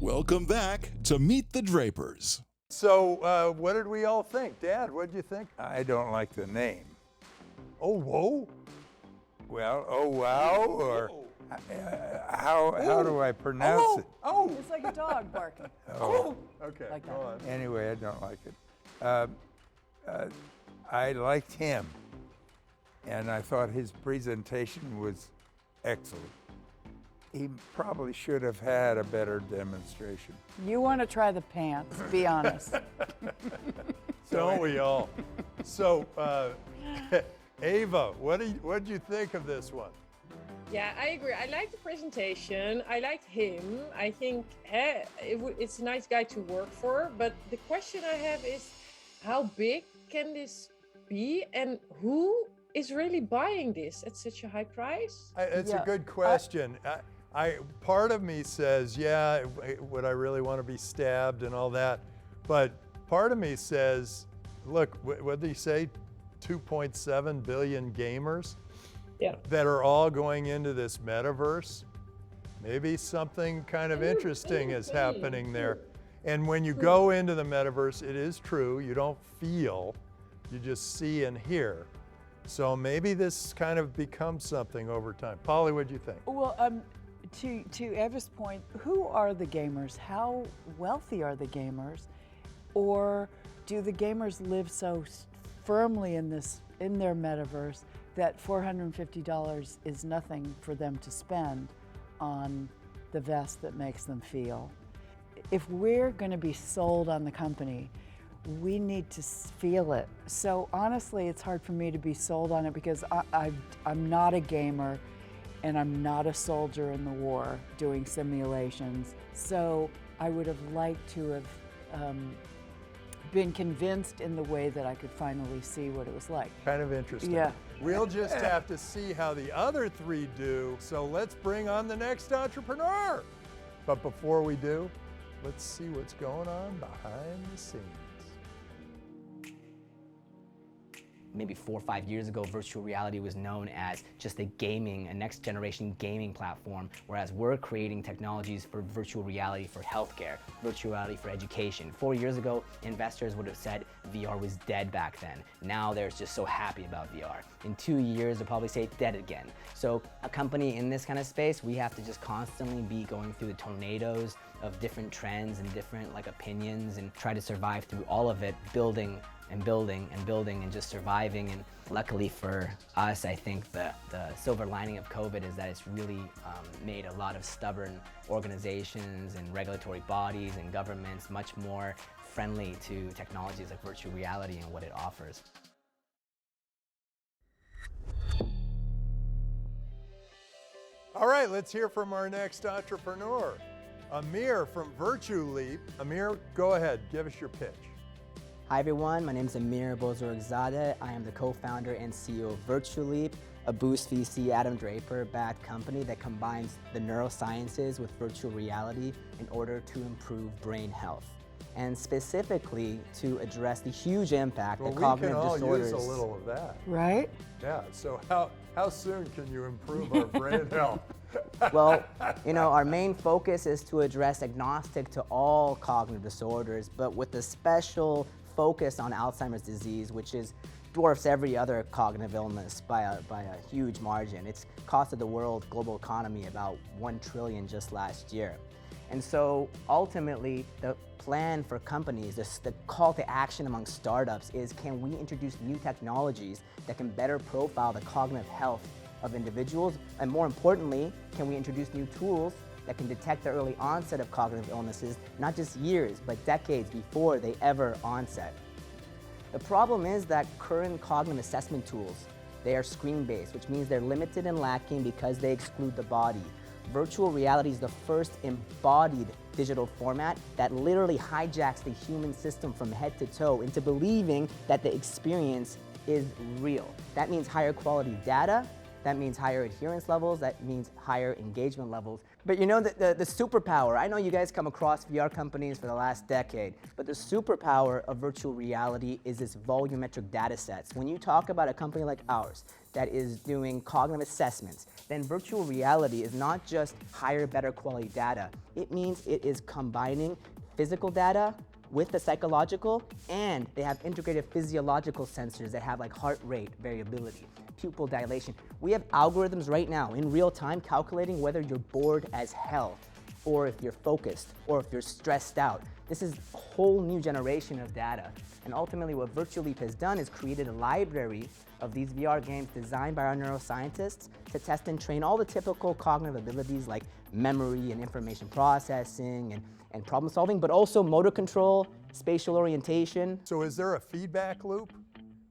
Welcome back to Meet the Drapers. So what did we all think? Dad, what did you think? I don't like the name. Oh, whoa. Well, oh wow, or how do I pronounce it? Oh, It's like a dog barking. oh. Okay, Like go that. on. Anyway, I don't like it. I liked him, and I thought his presentation was excellent. He probably should have had a better demonstration. You want to try the pants, be honest. Don't we all? So, Ava, what did you think of this one? Yeah, I agree. I liked the presentation. I liked him. I think it's a nice guy to work for. But the question I have is, how big can this be, and who is really buying this at such a high price? It's Yeah, a good question. Part of me says, yeah, would I really want to be stabbed and all that? But part of me says, look, what did he say? 2.7 billion gamers that are all going into this metaverse. Maybe something kind of interesting is happening there. And when you go into the metaverse, it is true, you don't feel, you just see and hear. So maybe this kind of becomes something over time. Polly, what do you think? Well, to Eva's point, who are the gamers? How wealthy are the gamers? Or do the gamers live so firmly in their metaverse that $450 is nothing for them to spend on the vest that makes them feel? If we're going to be sold on the company, we need to feel it. So honestly, it's hard for me to be sold on it because I'm not a gamer and I'm not a soldier in the war doing simulations. So I would have liked to have been convinced in the way that I could finally see what it was like. Kind of interesting. Yeah. We'll just have to see how the other three do. So let's bring on the next entrepreneur. But before we do, let's see what's going on behind the scenes. Maybe 4 or 5 years ago, virtual reality was known as just a next generation gaming platform, whereas we're creating technologies for virtual reality for healthcare, virtual reality for education. 4 years ago, investors would have said VR was dead back then. Now they're just so happy about VR. In 2 years, they'll probably say dead again. So a company in this kind of space, we have to just constantly be going through the tornadoes of different trends and different opinions and try to survive through all of it, building and building and building and just surviving. And luckily for us, I think the silver lining of COVID is that it's really made a lot of stubborn organizations and regulatory bodies and governments much more friendly to technologies like virtual reality and what it offers. All right, let's hear from our next entrepreneur, Amir from Virtuleap. Amir, go ahead, give us your pitch. Hi everyone, my name is Amir Bozorgzadeh. I am the co-founder and CEO of Virtuleap, a Boost VC Adam Draper backed company that combines the neurosciences with virtual reality in order to improve brain health. And specifically to address the huge impact that cognitive disorders. We can all use a little of that. Right? Yeah, so how soon can you improve our brain health? Well, our main focus is to address agnostic to all cognitive disorders, but with a special focus on Alzheimer's disease, which dwarfs every other cognitive illness by a huge margin. It's costed the world global economy about $1 trillion just last year. And so ultimately, the plan for companies, the call to action among startups is, can we introduce new technologies that can better profile the cognitive health of individuals? And more importantly, can we introduce new tools that can detect the early onset of cognitive illnesses, not just years, but decades before they ever onset? The problem is that current cognitive assessment tools, they are screen-based, which means they're limited and lacking because they exclude the body. Virtual reality is the first embodied digital format that literally hijacks the human system from head to toe into believing that the experience is real. That means higher quality data, That means higher adherence levels, that means higher engagement levels. But you know, the superpower, I know you guys come across VR companies for the last decade, but the superpower of virtual reality is its volumetric data sets. When you talk about a company like ours that is doing cognitive assessments, then virtual reality is not just higher, better quality data. It means it is combining physical data with the psychological, and they have integrated physiological sensors that have like heart rate variability, pupil dilation. We have algorithms right now in real time calculating whether you're bored as hell, or if you're focused, or if you're stressed out. This is a whole new generation of data. And ultimately what Virtuleap has done is created a library of these VR games designed by our neuroscientists to test and train all the typical cognitive abilities like memory and information processing and problem solving, but also motor control, spatial orientation. So is there a feedback loop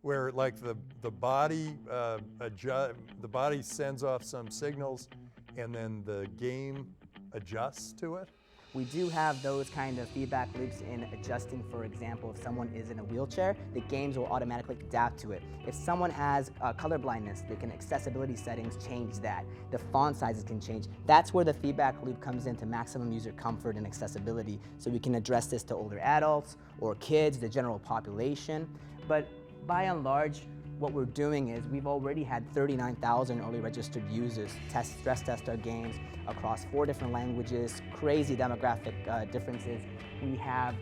where like the body the body sends off some signals and then the game adjusts to it? We do have those kind of feedback loops in adjusting. For example, if someone is in a wheelchair, the games will automatically adapt to it. If someone has color blindness, they can accessibility settings change that. The font sizes can change. That's where the feedback loop comes into maximum user comfort and accessibility, so we can address this to older adults or kids, the general population. But by and large, what we're doing is we've already had 39,000 early registered users stress test our games across 4 different languages, crazy demographic differences. We have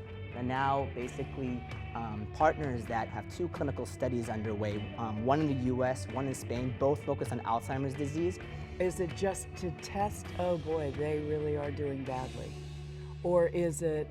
now basically partners that have 2 clinical studies underway, one in the US, one in Spain, both focused on Alzheimer's disease. Is it just to test, oh boy, they really are doing badly? Or is it,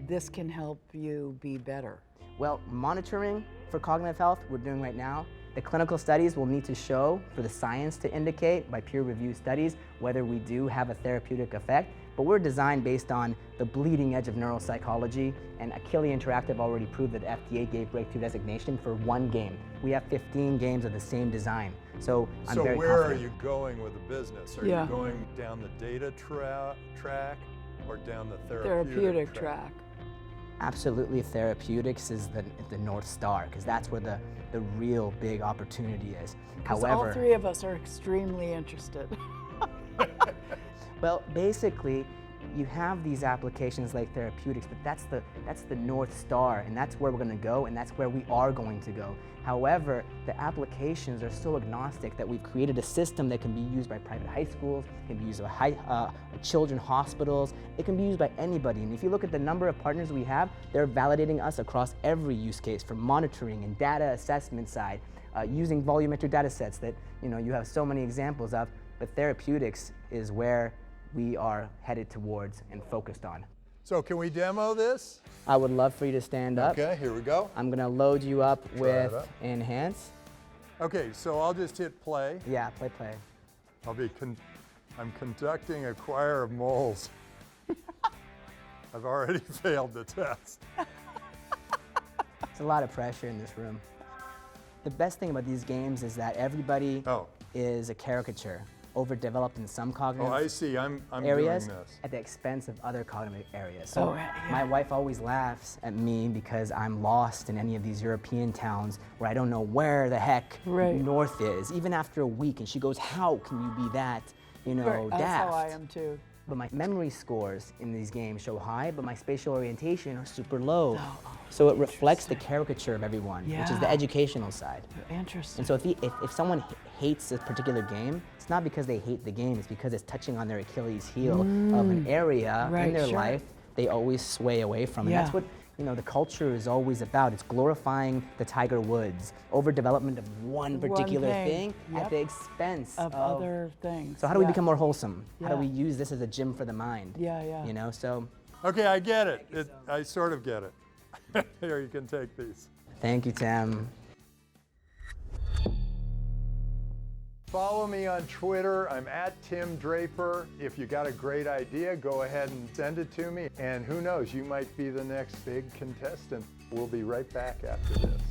this can help you be better? Well, monitoring for cognitive health, we're doing right now. The clinical studies will need to show for the science to indicate by peer-reviewed studies whether we do have a therapeutic effect, but we're designed based on the bleeding edge of neuropsychology, and Achille Interactive already proved that the FDA gave breakthrough designation for 1 game. We have 15 games of the same design, so I'm very confident. So where are you going with the business? Are Yeah. you going down the data track or down the Therapeutic track. Absolutely, therapeutics is the North Star, because that's where the real big opportunity is. Because all 3 of us are extremely interested. Well, basically, you have these applications like therapeutics, but that's the North Star, and that's where we're going to go, and that's where we are going to go. However, the applications are so agnostic that we've created a system that can be used by private high schools, can be used by children hospitals, it can be used by anybody. And if you look at the number of partners we have, they're validating us across every use case, from monitoring and data assessment side, using volumetric data sets that you have so many examples of, but therapeutics is where we are headed towards and focused on. So can we demo this? I would love for you to stand up. Okay, here we go. I'm gonna load you up with up. Enhance. Okay, so I'll just hit play. Yeah, play. I'm conducting a choir of moles. I've already failed the test. It's a lot of pressure in this room. The best thing about these games is that everybody is a caricature, overdeveloped in some cognitive I see. I'm areas doing this. at the expense of other cognitive areas. So my wife always laughs at me because I'm lost in any of these European towns where I don't know where the heck north is, even after a week. And she goes, how can you be that, daft? That's how I am too. But my memory scores in these games show high, but my spatial orientation are super low. So it reflects the caricature of everyone, which is the educational side. Interesting. And so if someone hates this particular game, it's not because they hate the game, it's because it's touching on their Achilles heel of an area in their life they always sway away from. And that's what the culture is always about. It's glorifying the Tiger Woods, overdevelopment of one particular thing at the expense of other things. So how do we become more wholesome? How do we use this as a gym for the mind? So. Okay, I get it. I sort of get it. Here, you can take these. Thank you, Tim. Follow me on Twitter. I'm at Tim Draper. If you got a great idea, go ahead and send it to me. And who knows, you might be the next big contestant. We'll be right back after this.